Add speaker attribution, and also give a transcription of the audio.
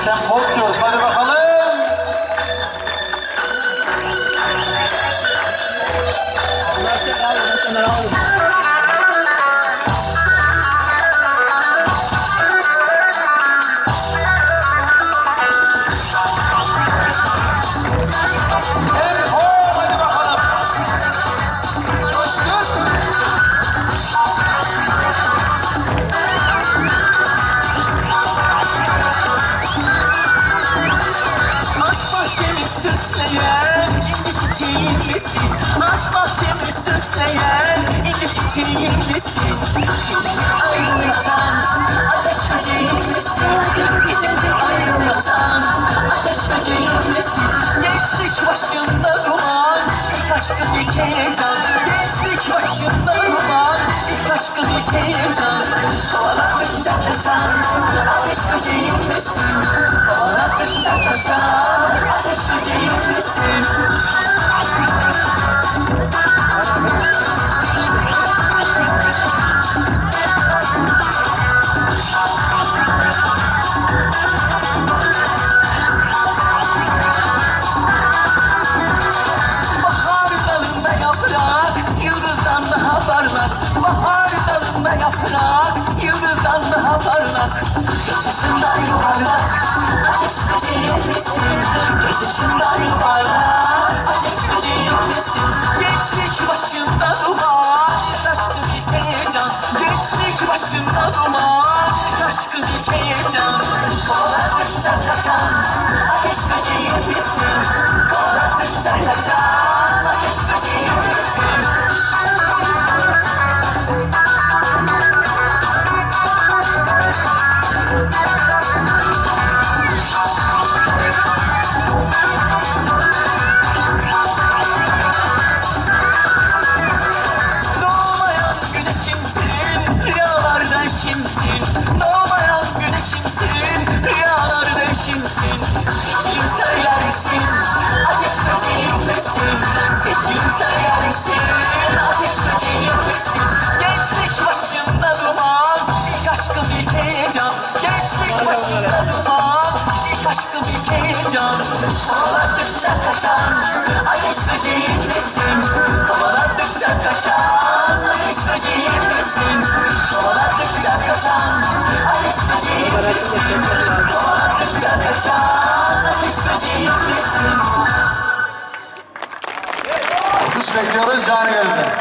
Speaker 1: Tempo diyoruz. Hadi bakalım.
Speaker 2: Aşk bahçemi süsleyen inci çiçeğim misin? Gecemi aydınlatan ateş böceğim misin? Gecemi aydınlatan ateş böceğim misin? Gençlik başımda duman, ilk aşkım ilk heyecan. Gençlik başımda duman, ilk aşkım ilk heyecan. Kovaladıkça kaçan ateş böceğim misin? Kovaladıkça kaçan ateş böceğim misin? Bahar dalında yaprak, yıldızdan daha parlak. Göz yaşından yuvarlak, ateş böceğim misin? Göz yaşından yuvarlak, ateş böceğim misin? Gençlik başımda duman, aşkın ilk heyecan. Gençlik başımda duman, aşkın ilk heyecan. Kovaladıkça kaçan, ateş böceğim misin? Kovaladıkça kaçan, ateş böceğim misin? Kovaladıkça kaçan ateş böceğim misin? Kovaladıkça kaçan ateş böceğim misin? Kovaladıkça kaçan ateş böceğim misin? Kovaladıkça kaçan ateş böceğim misin?
Speaker 1: Alkış bekliyoruz canı gönülden.